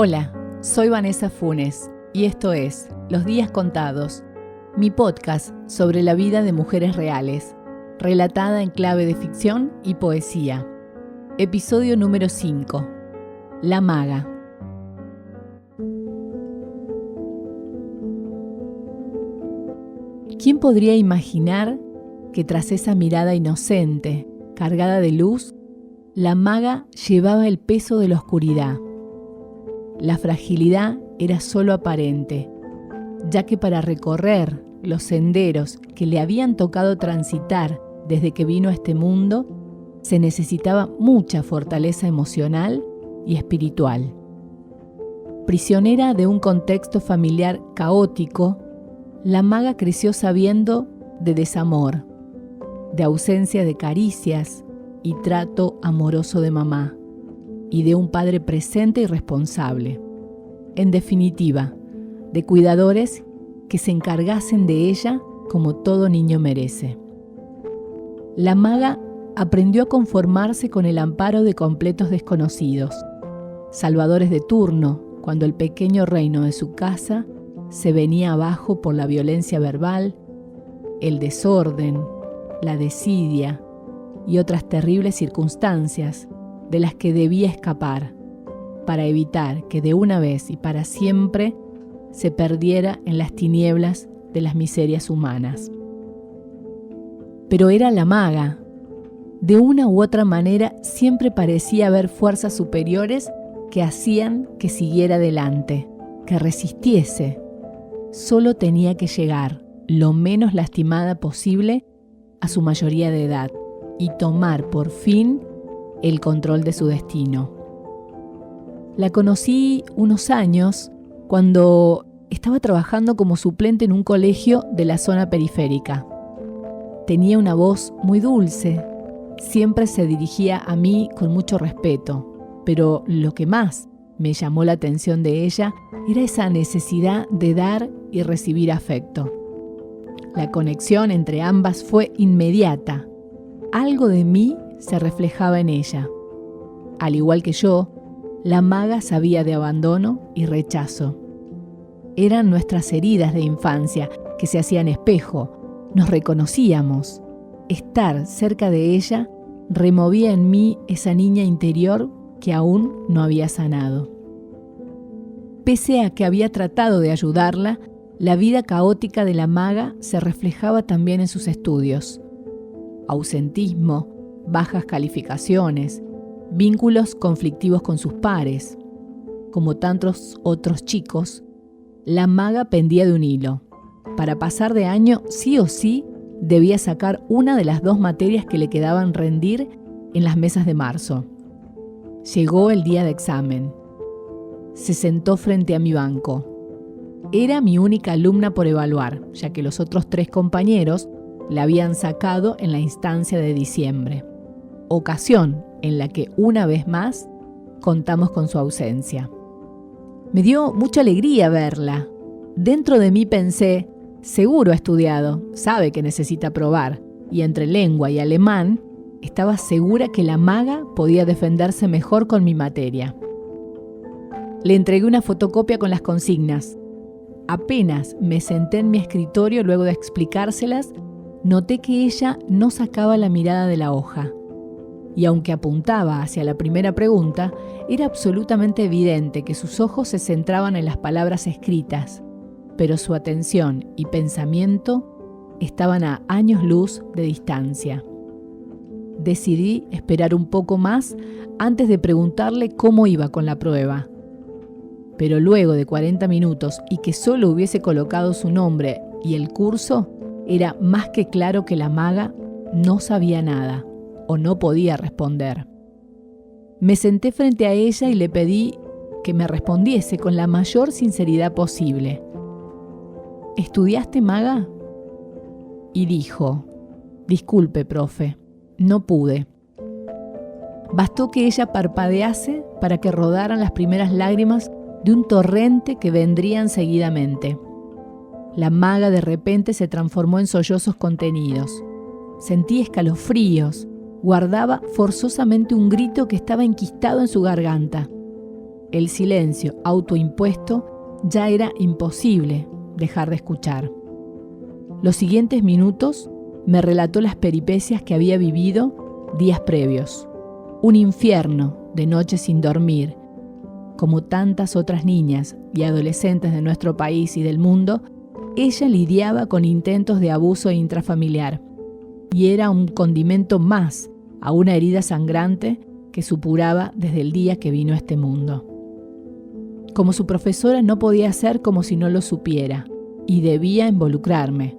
Hola, soy Vanessa Funes y esto es Los Días Contados, mi podcast sobre la vida de mujeres reales, relatada en clave de ficción y poesía. Episodio número 5. La maga. ¿Quién podría imaginar que tras esa mirada inocente, cargada de luz, la maga llevaba el peso de la oscuridad? La fragilidad era solo aparente, ya que para recorrer los senderos que le habían tocado transitar desde que vino a este mundo, se necesitaba mucha fortaleza emocional y espiritual. Prisionera de un contexto familiar caótico, la maga creció sabiendo de desamor, de ausencia de caricias y trato amoroso de mamá, y de un padre presente y responsable. En definitiva, de cuidadores que se encargasen de ella como todo niño merece. La maga aprendió a conformarse con el amparo de completos desconocidos, salvadores de turno cuando el pequeño reino de su casa se venía abajo por la violencia verbal, el desorden, la desidia y otras terribles circunstancias de las que debía escapar, para evitar que de una vez y para siempre se perdiera en las tinieblas de las miserias humanas. Pero era la maga. De una u otra manera siempre parecía haber fuerzas superiores que hacían que siguiera adelante, que resistiese. Solo tenía que llegar, lo menos lastimada posible, a su mayoría de edad y tomar por fin el control de su destino. La conocí unos años cuando estaba trabajando como suplente en un colegio de la zona periférica. Tenía una voz muy dulce, siempre se dirigía a mí con mucho respeto, pero lo que más me llamó la atención de ella era esa necesidad de dar y recibir afecto. La conexión entre ambas fue inmediata. Algo de mí se reflejaba en ella. Al igual que yo, la maga sabía de abandono y rechazo. Eran nuestras heridas de infancia que se hacían espejo. Nos reconocíamos. Estar cerca de ella removía en mí esa niña interior que aún no había sanado. Pese a que había tratado de ayudarla, la vida caótica de la maga se reflejaba también en sus estudios. Ausentismo, bajas calificaciones, vínculos conflictivos con sus pares. Como tantos otros chicos, la maga pendía de un hilo. Para pasar de año, sí o sí, debía sacar una de las 2 materias que le quedaban rendir en las mesas de marzo. Llegó el día de examen. Se sentó frente a mi banco. Era mi única alumna por evaluar, ya que los otros 3 compañeros la habían sacado en la instancia de diciembre, ocasión en la que una vez más contamos con su ausencia. Me dio mucha alegría verla. Dentro de mí pensé, seguro ha estudiado, sabe que necesita probar, y entre lengua y alemán estaba segura que la maga podía defenderse mejor con mi materia. Le entregué una fotocopia con las consignas. Apenas me senté en mi escritorio luego de explicárselas, noté que ella no sacaba la mirada de la hoja. Y aunque apuntaba hacia la primera pregunta, era absolutamente evidente que sus ojos se centraban en las palabras escritas, pero su atención y pensamiento estaban a años luz de distancia. Decidí esperar un poco más antes de preguntarle cómo iba con la prueba. Pero luego de 40 minutos y que solo hubiese colocado su nombre y el curso, era más que claro que la maga no sabía nada o no podía responder. Me senté frente a ella y le pedí que me respondiese con la mayor sinceridad posible. ¿Estudiaste, maga? Y dijo, disculpe, profe, no pude. Bastó que ella parpadease para que rodaran las primeras lágrimas de un torrente que vendrían seguidamente. La maga de repente se transformó en sollozos contenidos. Sentí escalofríos, guardaba forzosamente un grito que estaba enquistado en su garganta. el silencio autoimpuesto ya era imposible dejar de escuchar. Los siguientes minutos me relató las peripecias que había vivido días previos. Un infierno de noches sin dormir. Como tantas otras niñas y adolescentes de nuestro país y del mundo, ella lidiaba con intentos de abuso intrafamiliar y era un condimento más a una herida sangrante que supuraba desde el día que vino a este mundo. Como su profesora no podía hacer como si no lo supiera y debía involucrarme.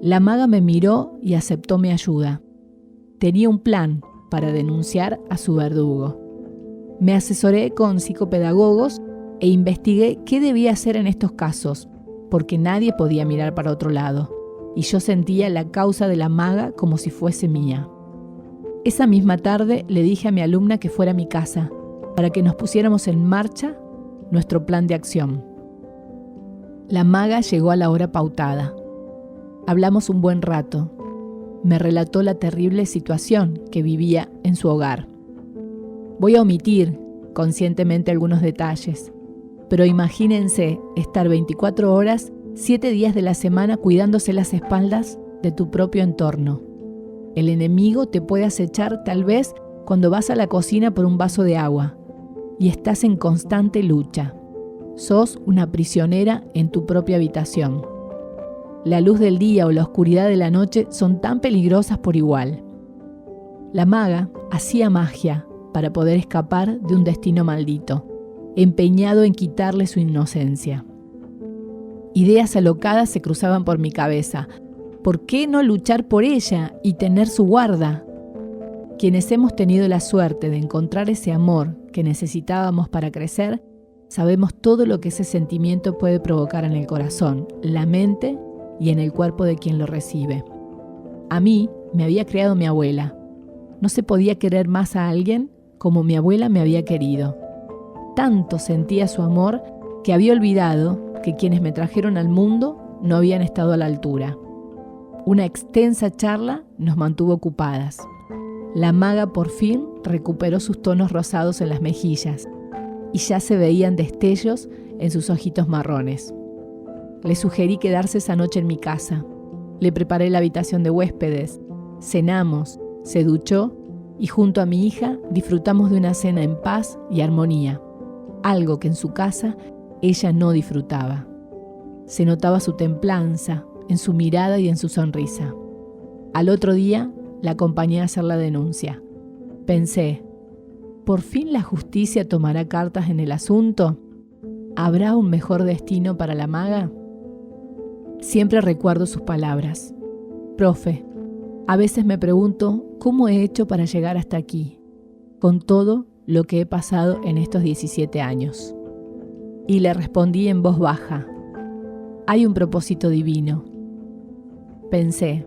La maga me miró y aceptó mi ayuda. Tenía un plan para denunciar a su verdugo. Me asesoré con psicopedagogos e investigué qué debía hacer en estos casos, porque nadie podía mirar para otro lado, y yo sentía la causa de la maga como si fuese mía. Esa misma tarde le dije a mi alumna que fuera a mi casa, para que nos pusiéramos en marcha nuestro plan de acción. La maga llegó a la hora pautada. Hablamos un buen rato. Me relató la terrible situación que vivía en su hogar. Voy a omitir conscientemente algunos detalles, pero imagínense estar 24 horas, 7 días de la semana cuidándose las espaldas de tu propio entorno. El enemigo te puede acechar tal vez cuando vas a la cocina por un vaso de agua y estás en constante lucha. Sos una prisionera en tu propia habitación. La luz del día o la oscuridad de la noche son tan peligrosas por igual. La maga hacía magia para poder escapar de un destino maldito, empeñado en quitarle su inocencia. Ideas alocadas se cruzaban por mi cabeza. ¿Por qué no luchar por ella y tener su guarda? Quienes hemos tenido la suerte de encontrar ese amor que necesitábamos para crecer, sabemos todo lo que ese sentimiento puede provocar en el corazón, la mente y en el cuerpo de quien lo recibe. A mí me había criado mi abuela. No se podía querer más a alguien como mi abuela me había querido. Tanto sentía su amor que había olvidado que quienes me trajeron al mundo no habían estado a la altura. Una extensa charla nos mantuvo ocupadas. La maga por fin recuperó sus tonos rosados en las mejillas y ya se veían destellos en sus ojitos marrones. Le sugerí quedarse esa noche en mi casa. Le preparé la habitación de huéspedes, cenamos, se duchó y junto a mi hija disfrutamos de una cena en paz y armonía, algo que en su casa ella no disfrutaba. Se notaba su templanza en su mirada y en su sonrisa. Al otro día la acompañé a hacer la denuncia. Pensé, ¿por fin la justicia tomará cartas en el asunto? ¿Habrá un mejor destino para la maga? Siempre recuerdo sus palabras. Profe, a veces me pregunto cómo he hecho para llegar hasta aquí, con todo lo que he pasado en estos 17 años. Y le respondí en voz baja, hay un propósito divino. Pensé,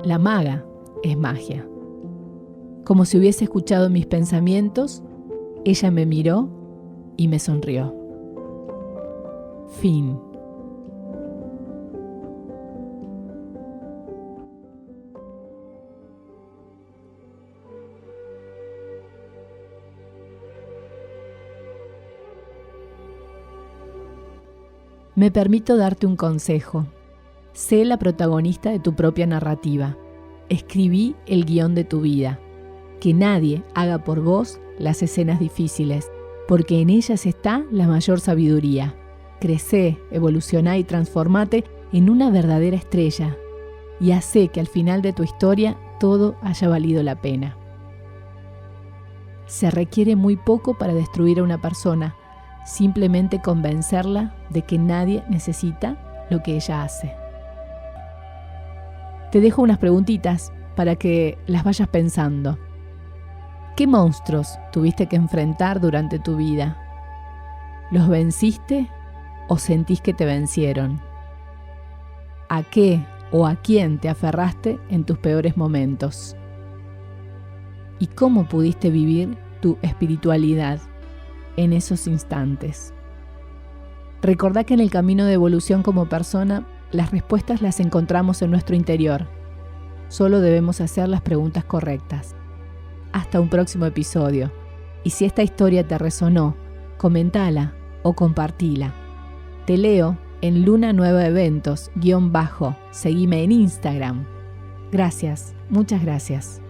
la maga es magia. Como si hubiese escuchado mis pensamientos, ella me miró y me sonrió. Fin. Me permito darte un consejo. Sé la protagonista de tu propia narrativa. Escribí el guión de tu vida. Que nadie haga por vos las escenas difíciles, porque en ellas está la mayor sabiduría. Crecé, evolucioná y transformate en una verdadera estrella. Y hacé que al final de tu historia todo haya valido la pena. Se requiere muy poco para destruir a una persona, simplemente convencerla de que nadie necesita lo que ella hace. Te dejo unas preguntitas para que las vayas pensando. ¿Qué monstruos tuviste que enfrentar durante tu vida? ¿Los venciste o sentís que te vencieron? ¿A qué o a quién te aferraste en tus peores momentos? ¿Y cómo pudiste vivir tu espiritualidad en esos instantes? Recordá que en el camino de evolución como persona, las respuestas las encontramos en nuestro interior. Solo debemos hacer las preguntas correctas. Hasta un próximo episodio. Y si esta historia te resonó comentala o compartila. Te leo en Luna Nueva Eventos _, seguime en Instagram. Gracias, muchas gracias.